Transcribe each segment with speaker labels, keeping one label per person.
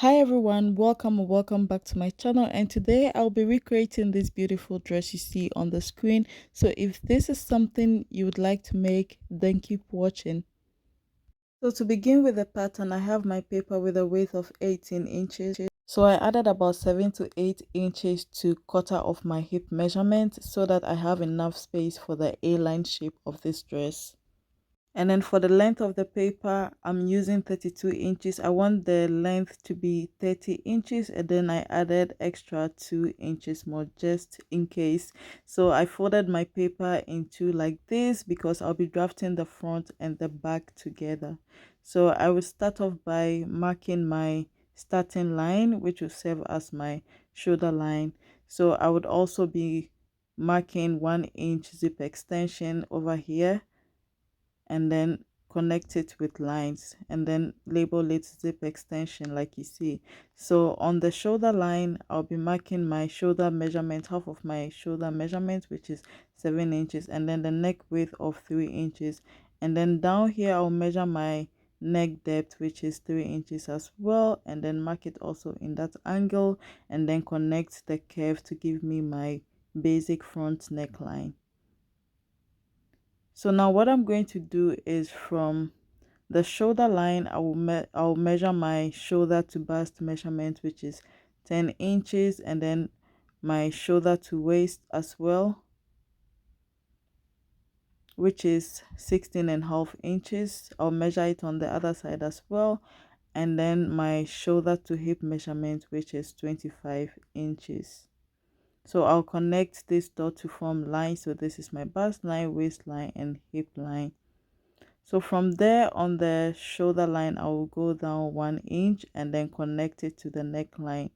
Speaker 1: Hi everyone, welcome or welcome back to my channel, and today I'll be recreating this beautiful dress you see on the screen. So if this is something you would like to make, then keep watching. So to begin with the pattern, I have my paper with a width of 18 inches. So I added about 7 to 8 inches to quarter of my hip measurement so that I have enough space for the A-line shape of this dress. And then for the length of the paper, I'm using 32 inches. I want the length to be 30 inches, and then I added extra 2 inches more just in case. So I folded my paper into like this because I'll be drafting the front and the back together. So I will start off by marking my starting line, which will serve as my shoulder line. So I would also be marking 1 inch zip extension over here, and then connect it with lines, and then label it zip extension like you see. So on the shoulder line, I'll be marking my shoulder measurement, half of my shoulder measurement, which is 7 inches, and then the neck width of 3 inches, and then down here I'll measure my neck depth, which is 3 inches as well, and then mark it also in that angle, and then connect the curve to give me my basic front neckline. So now what I'm going to do is from the shoulder line, I'll measure my shoulder to bust measurement, which is 10 inches, and then my shoulder to waist as well, which is 16.5 inches. I'll measure it on the other side as well, and then my shoulder to hip measurement, which is 25 inches. So I'll connect this dot to form line. So this is my bust line, waistline, and hip line. So from there on the shoulder line, I will go down 1 inch and then connect it to the neckline.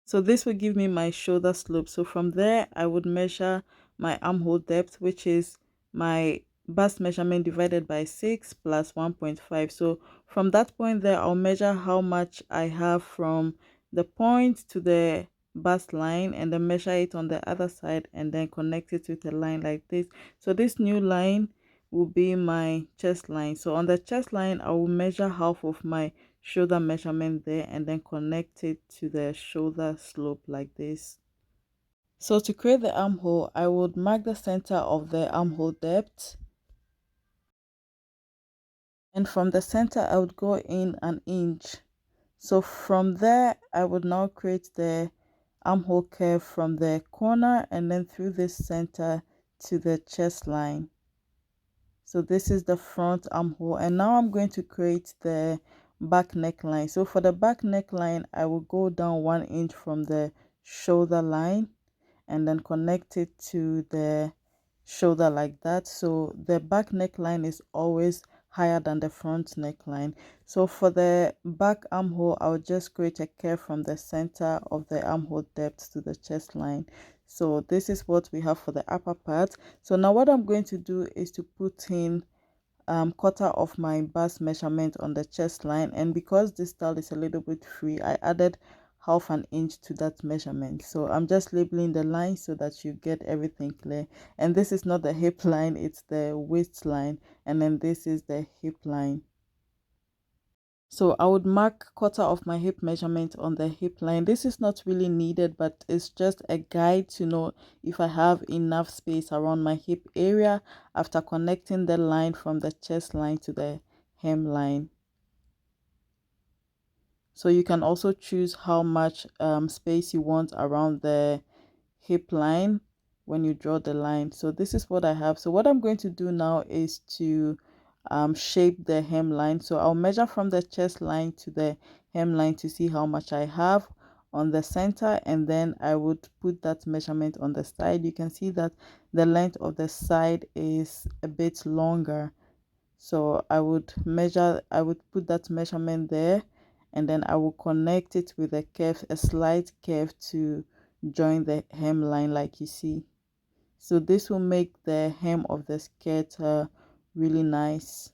Speaker 1: So this will give me my shoulder slope. So from there, I would measure my armhole depth, which is my bust measurement divided by 6 plus 1.5. So from that point there, I'll measure how much I have from the point to the bust line, and then measure it on the other side, and then connect it with a line like this. So this new line will be my chest line. So on the chest line, I will measure half of my shoulder measurement there, and then connect it to the shoulder slope like this. So to create the armhole, I would mark the center of the armhole depth, and from the center I would go in 1 inch. So from there I would now create the armhole curve from the corner and then through this center to the chest line. So this is the front armhole, and now I'm going to create the back neckline. So for the back neckline, I will go down 1 inch from the shoulder line and then connect it to the shoulder like that. So the back neckline is always higher than the front neckline. So for the back armhole, I'll just create a curve from the center of the armhole depth to the chest line. So this is what we have for the upper part. So now what I'm going to do is to put in quarter of my bust measurement on the chest line, and because this style is a little bit free, I added half an inch to that measurement. So I'm just labeling the line so that you get everything clear. And this is not the hip line, it's the waist line, and then this is the hip line. So I would mark quarter of my hip measurement on the hip line. This is not really needed, but it's just a guide to know if I have enough space around my hip area after connecting the line from the chest line to the hemline. So you can also choose how much space you want around the hip line when you draw the line. So this is what I have. So what I'm going to do now is to shape the hemline. So I'll measure from the chest line to the hemline to see how much I have on the center, and then I would put that measurement on the side. You can see that the length of the side is a bit longer. So I would put that measurement there, and then I will connect it with a curve, a slight curve to join the hemline like you see. So this will make the hem of the skirt really nice.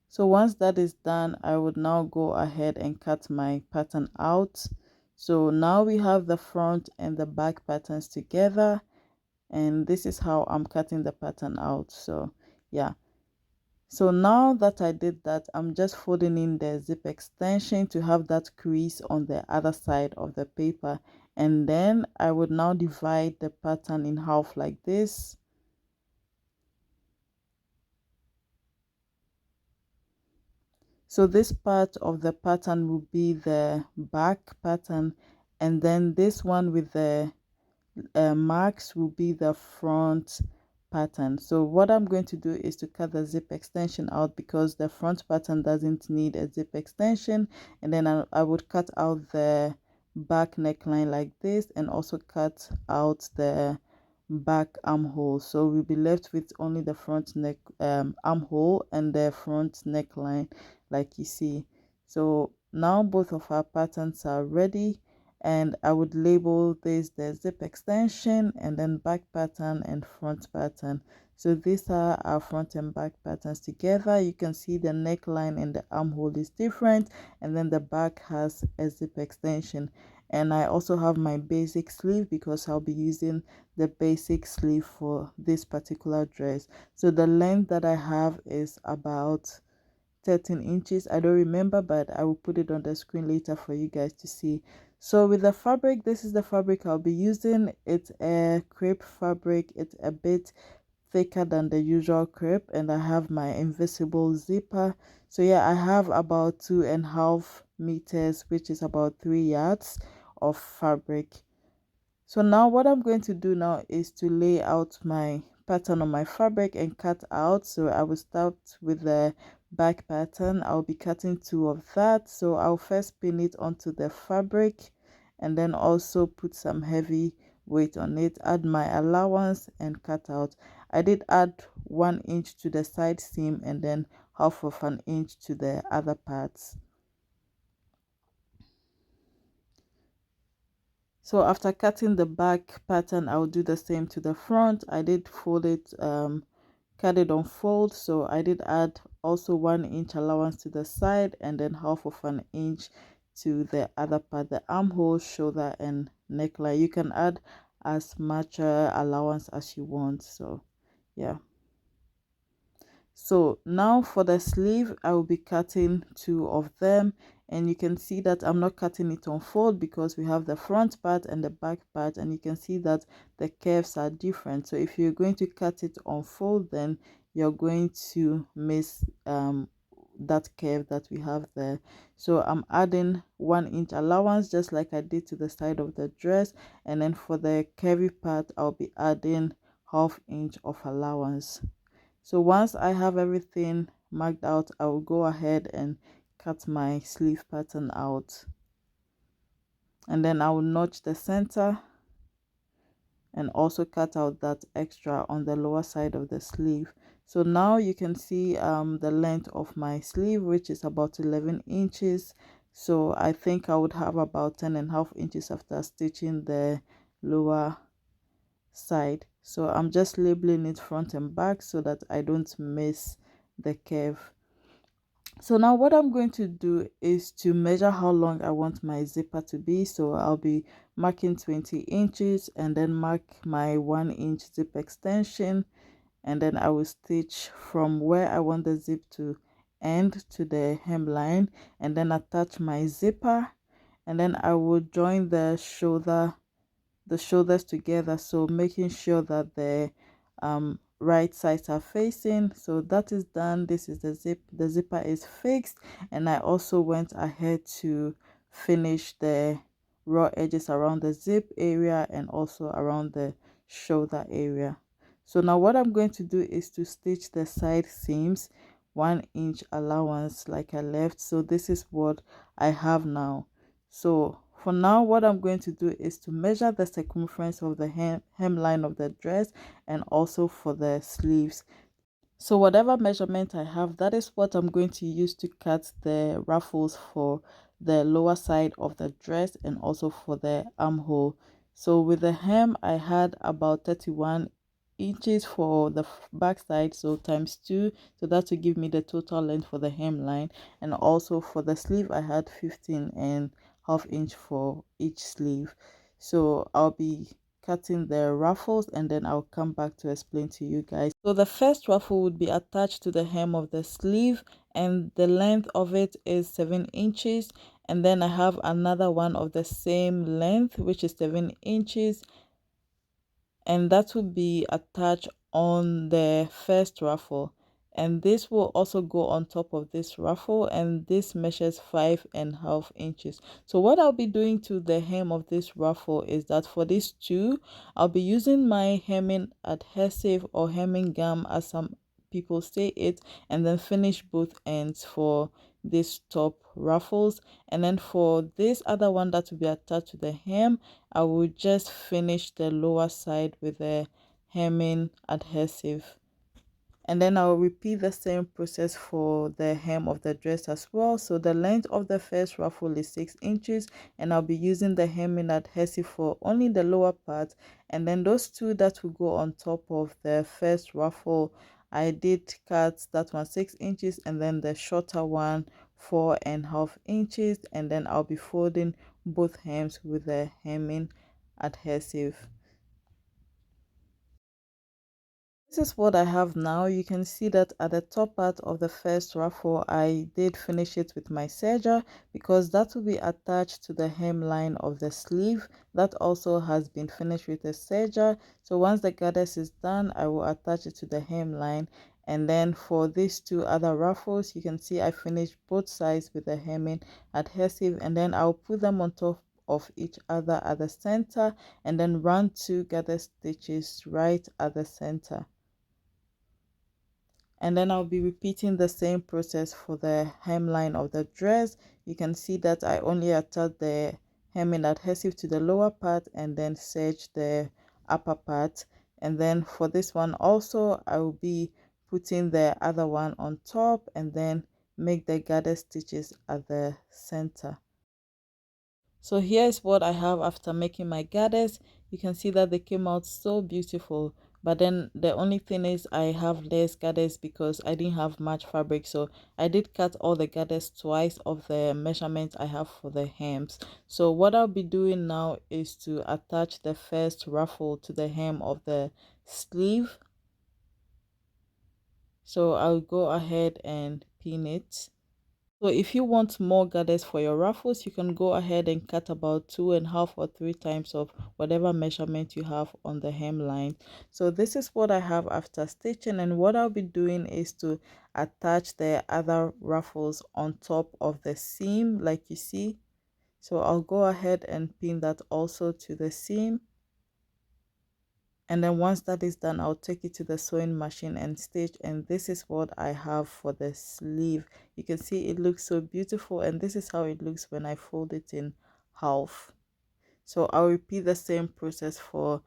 Speaker 1: So once that is done, I would now go ahead and cut my pattern out. So now we have the front and the back patterns together, and this is how I'm cutting the pattern out. So yeah, So now that I did that, I'm just folding in the zip extension to have that crease on the other side of the paper, and then I would now divide the pattern in half like this. So this part of the pattern will be the back pattern, and then this one with the marks will be the front pattern. So what I'm going to do is to cut the zip extension out because the front pattern doesn't need a zip extension, and then I would cut out the back neckline like this, and also cut out the back armhole. So we'll be left with only the front neck armhole and the front neckline, like you see. So now both of our patterns are ready, and I would label this the zip extension, and then back pattern and front pattern. So these are our front and back patterns together. You can see the neckline and the armhole is different, and then the back has a zip extension. And I also have my basic sleeve because I'll be using the basic sleeve for this particular dress. So the length that I have is about 13 inches. I don't remember, but I will put it on the screen later for you guys to see. So with the fabric, this is the fabric I'll be using. It's a crepe fabric. It's a bit thicker than the usual crepe, and I have my invisible zipper. So yeah, I have about 2.5 meters, which is about 3 yards of fabric. So now what I'm going to do now is to lay out my pattern on my fabric and cut out. So I will start with the back pattern. I'll be cutting 2 of that. So I'll first pin it onto the fabric, and then also put some heavy weight on it, add my allowance and cut out. I did add 1 inch to the side seam, and then half of an inch to the other parts. So after cutting the back pattern, I'll do the same to the front. I did fold it, cut it on fold. So I did add also 1 inch allowance to the side, and then half of an inch to the other part, the armhole, shoulder and neckline. You can add as much allowance as you want. So yeah. So now for the sleeve, I will be cutting 2 of them, and you can see that I'm not cutting it on fold because we have the front part and the back part, and you can see that the curves are different. So if you're going to cut it on fold, then you're going to miss that curve that we have there. So I'm adding 1 inch allowance just like I did to the side of the dress, and then for the curvy part I'll be adding half inch of allowance. So once I have everything marked out, I will go ahead and cut my sleeve pattern out, and then I will notch the center and also cut out that extra on the lower side of the sleeve. So now you can see the length of my sleeve, which is about 11 inches. So I think I would have about 10.5 inches after stitching the lower side. So I'm just labeling it front and back so that I don't miss the curve. So now what I'm going to do is to measure how long I want my zipper to be. So I'll be marking 20 inches and then mark my 1 inch zip extension, and then I will stitch from where I want the zip to end to the hemline, and then attach my zipper, and then I will join the shoulders together, so making sure that the right sides are facing. So that is done. This is the zipper is fixed, and I also went ahead to finish the raw edges around the zip area and also around the shoulder area. So now what I'm going to do is to stitch the side seams, 1 inch allowance like I left. So this is what I have now. So for now, what I'm going to do is to measure the circumference of the hemline of the dress, and also for the sleeves. So whatever measurement I have, that is what I'm going to use to cut the ruffles for the lower side of the dress and also for the armhole. So with the hem, I had about 31 inches for the back side, so times 2, so that will give me the total length for the hemline. And also for the sleeve, I had 15.5 inch for each sleeve. So I'll be cutting the ruffles, and then I'll come back to explain to you guys. So the first ruffle would be attached to the hem of the sleeve, and the length of it is 7 inches. And then I have another one of the same length, which is 7 inches, and that will be attached on the first ruffle, and this will also go on top of this ruffle, and this measures 5.5 inches. So what I'll be doing to the hem of this ruffle is that for these two, I'll be using my hemming adhesive or hemming gum, as some people say it, and then finish both ends for this top ruffles. And then for this other one that will be attached to the hem, I will just finish the lower side with a hemming adhesive. And then I'll repeat the same process for the hem of the dress as well. So the length of the first ruffle is 6 inches, and I'll be using the hemming adhesive for only the lower part. And then those two that will go on top of the first ruffle, I did cut that one 6 inches, and then the shorter one 4.5 inches, and then I'll be folding both hems with the hemming adhesive. This is what I have now. You can see that at the top part of the first ruffle, I did finish it with my serger, because that will be attached to the hemline of the sleeve. That also has been finished with a serger. So once the goddess is done, I will attach it to the hemline. And then for these two other ruffles, you can see I finished both sides with the hemming adhesive, and then I'll put them on top of each other at the center, and then run 2 gather stitches right at the center. And then I'll be repeating the same process for the hemline of the dress. You can see that I only attach the hemming adhesive to the lower part and then serge the upper part. And then for this one also, I will be putting the other one on top and then make the gather stitches at the center. So here's what I have after making my gathers. You can see that they came out so beautiful, but then the only thing is I have less gathers because I didn't have much fabric. So I did cut all the gathers twice of the measurement I have for the hems. So what I'll be doing now is to attach the first ruffle to the hem of the sleeve. So I'll go ahead and pin it. So if you want more gathers for your ruffles, you can go ahead and cut about 2.5 or 3 times of whatever measurement you have on the hemline. So this is what I have after stitching, and what I'll be doing is to attach the other ruffles on top of the seam like you see. So I'll go ahead and pin that also to the seam. And then once that is done, I'll take it to the sewing machine and stitch. And this is what I have for the sleeve. You can see it looks so beautiful, and this is how it looks when I fold it in half. So I'll repeat the same process for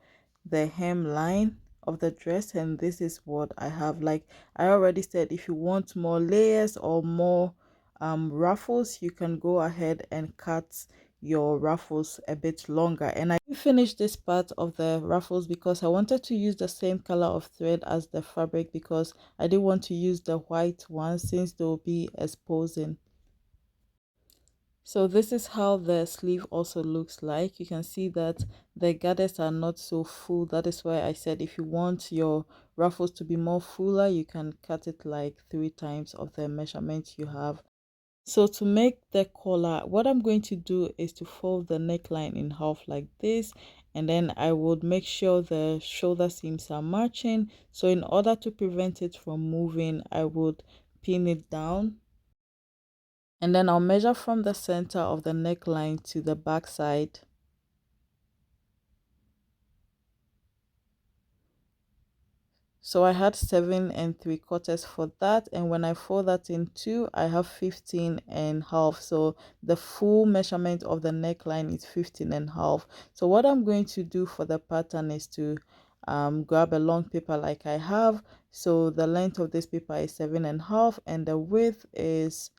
Speaker 1: the hemline of the dress, and this is what I have. Like I already said, if you want more layers or more ruffles, you can go ahead and cut your ruffles a bit longer. And I finished this part of the ruffles because I wanted to use the same color of thread as the fabric, because I didn't want to use the white one since they will be exposing. So this is how the sleeve also looks like. You can see that the gathers are not so full. That is why I said if you want your ruffles to be more fuller, you can cut it like 3 times of the measurement you have. So to make the collar, what I'm going to do is to fold the neckline in half like this, and then I would make sure the shoulder seams are matching. So in order to prevent it from moving, I would pin it down, and then I'll measure from the center of the neckline to the back side. So I had 7 3/4 for that, and when I fold that in two, I have 15.5. So the full measurement of the neckline is 15.5. So what I'm going to do for the pattern is to grab a long paper like I have. So the length of this paper is 7.5, and the width is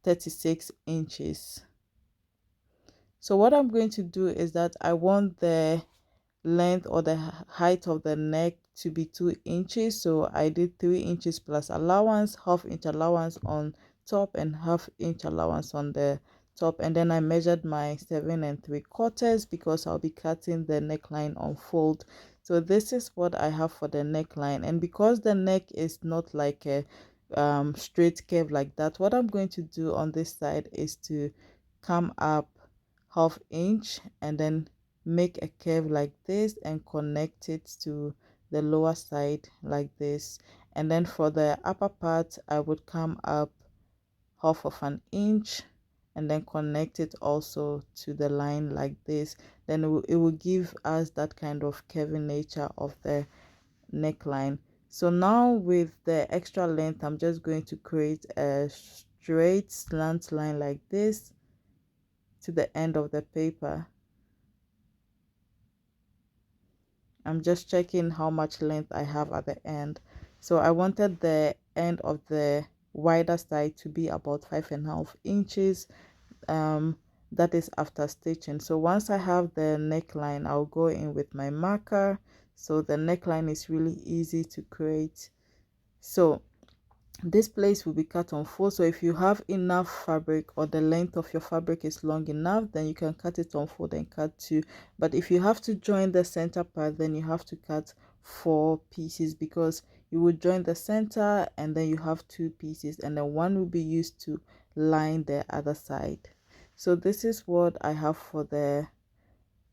Speaker 1: 36 inches. So what I'm going to do is that I want the length or the height of the neck to be 2 inches. So I did 3 inches plus allowance, half inch allowance on top and half inch allowance on the top, and then I measured my 7 3/4 because I'll be cutting the neckline on fold. So this is what I have for the neckline, and because the neck is not like a straight curve like that, what I'm going to do on this side is to come up 1/2 inch and then make a curve like this and connect it to the lower side like this. And then for the upper part, I would come up 1/2 inch and then connect it also to the line like this. Then it will give us that kind of curvy nature of the neckline. So now with the extra length, I'm just going to create a straight slant line like this to the end of the paper. I'm just checking how much length I have at the end. So I wanted the end of the wider side to be about 5.5 inches. That is after stitching. So once I have the neckline, I'll go in with my marker. So the neckline is really easy to create. So this place will be cut on 4. So if you have enough fabric or the length of your fabric is long enough, then you can cut it on 4 and cut 2. But if you have to join the center part, then you have to cut 4 pieces, because you will join the center and then you have 2 pieces, and then one will be used to line the other side. So this is what I have for the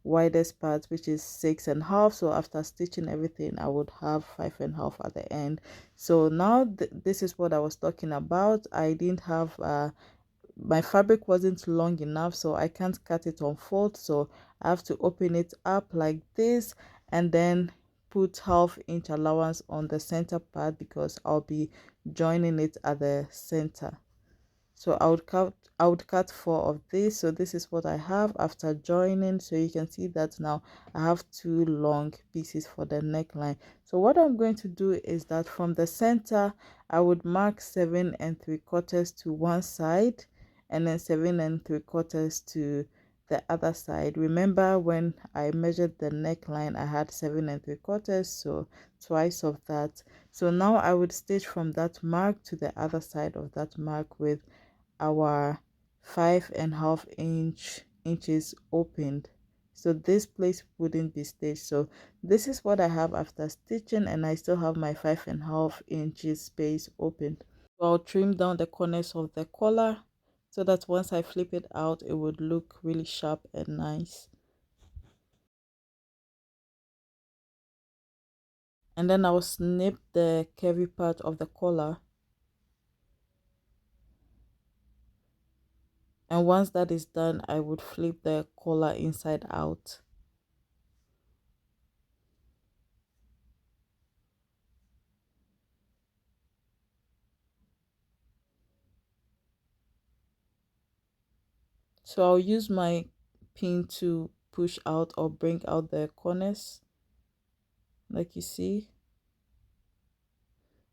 Speaker 1: widest part, which is 6.5. So after stitching everything, I would have 5.5 at the end. So now this is what I was talking about. I didn't have my fabric wasn't long enough, so I can't cut it on fold. So I have to open it up like this and then put 1/2 inch allowance on the center part, because I'll be joining it at the center. So I would cut 4 of this. So this is what I have after joining. So you can see that now I have 2 long pieces for the neckline. So what I'm going to do is that from the center, I would mark 7 3/4 to one side and then 7 3/4 to the other side. Remember, when I measured the neckline, I had 7 3/4, so twice of that. So now I would stitch from that mark to the other side of that mark with our 5.5 inches opened. So this place wouldn't be stitched. So this is what I have after stitching, and I still have my 5.5 inches space opened. So I'll trim down the corners of the collar so that once I flip it out, it would look really sharp and nice. And then I'll snip the curvy part of the collar. And once that is done, I would flip the collar inside out. So I'll use my pin to push out or bring out the corners, like you see.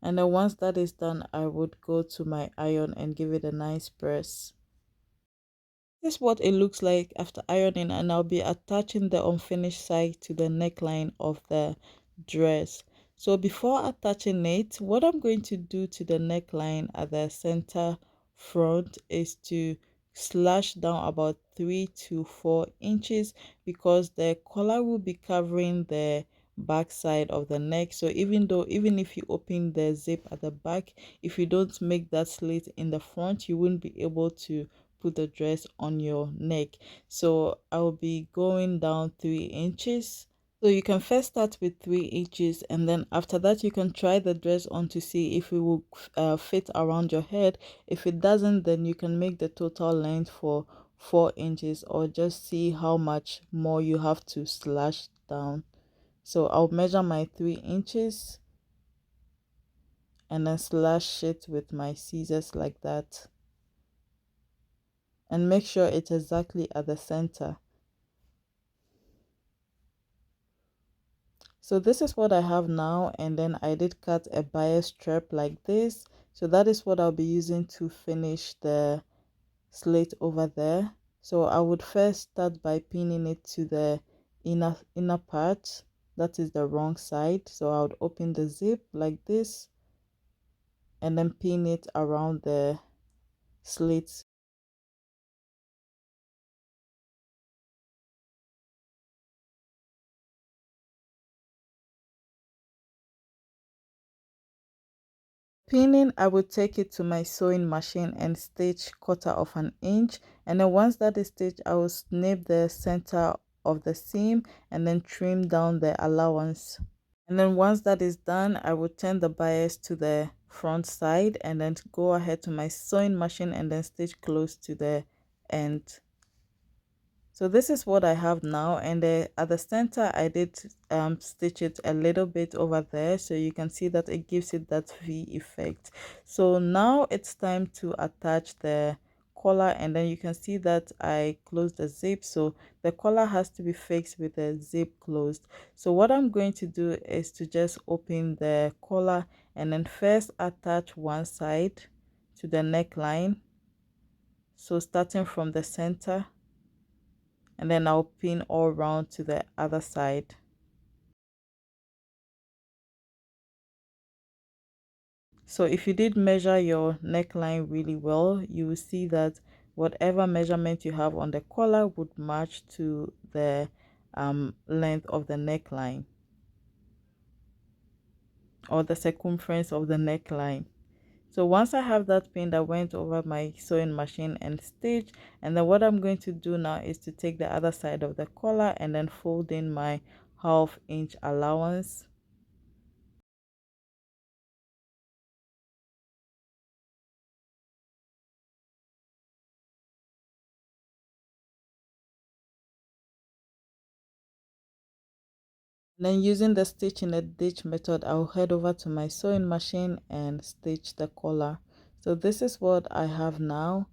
Speaker 1: And then once that is done, I would go to my iron and give it a nice press. This is what it looks like after ironing, and I'll be attaching the unfinished side to the neckline of the dress. So before attaching it, what I'm going to do to the neckline at the center front is to slash down about 3 to 4 inches, because the collar will be covering the back side of the neck. So even if you open the zip at the back, if you don't make that slit in the front, you wouldn't be able to put the dress on your neck. So I'll be going down 3 inches. So you can first start with 3 inches, and then after that you can try the dress on to see if it will fit around your head. If it doesn't, then you can make the total length for 4 inches, or just see how much more you have to slash down. So I'll measure my 3 inches and then slash it with my scissors like that, and make sure it's exactly at the center. So this is what I have now, and then I did cut a bias strap like this. So that is what I'll be using to finish the slit over there. So I would first start by pinning it to the inner part, that is the wrong side. So I would open the zip like this and then pin it around the slit. Pinning, I would take it to my sewing machine and stitch 1/4 inch, and then once that is stitched, I will snip the center of the seam and then trim down the allowance. And then once that is done, I will turn the bias to the front side and then go ahead to my sewing machine and then stitch close to the end. So this is what I have now, and at the center I did stitch it a little bit over there, so you can see that it gives it that V effect. So now it's time to attach the collar, and then you can see that I closed the zip, so the collar has to be fixed with the zip closed. So what I'm going to do is to just open the collar and then first attach one side to the neckline, so starting from the center, and then I'll pin all around to the other side. So if you did measure your neckline really well, you will see that whatever measurement you have on the collar would match to the length of the neckline, or the circumference of the neckline. So once I have that pinned, I went over my sewing machine and stitch, and then what I'm going to do now is to take the other side of the collar and then fold in my 1/2 inch allowance. Then using the stitch in a ditch method, I'll head over to my sewing machine and stitch the collar. So this is what I have now.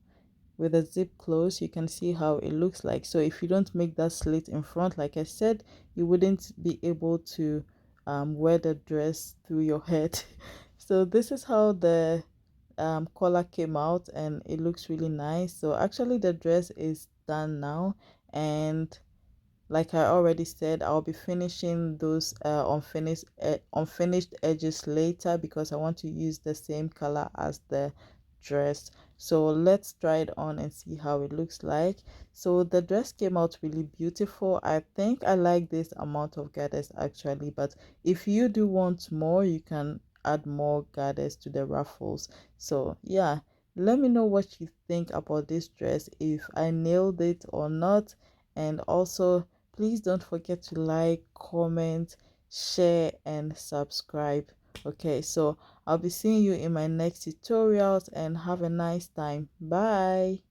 Speaker 1: With the zip closed, you can see how it looks like. So if you don't make that slit in front, like I said, you wouldn't be able to wear the dress through your head. So this is how the collar came out, and it looks really nice. So actually the dress is done now, and like I already said, I'll be finishing those unfinished edges later because I want to use the same color as the dress. So let's try it on and see how it looks like. So the dress came out really beautiful. I think I like this amount of garters actually, but if you do want more, you can add more garters to the ruffles. So yeah, let me know what you think about this dress, if I nailed it or not. And also, please don't forget to like, comment, share, and subscribe. Okay, so I'll be seeing you in my next tutorials, and have a nice time. Bye.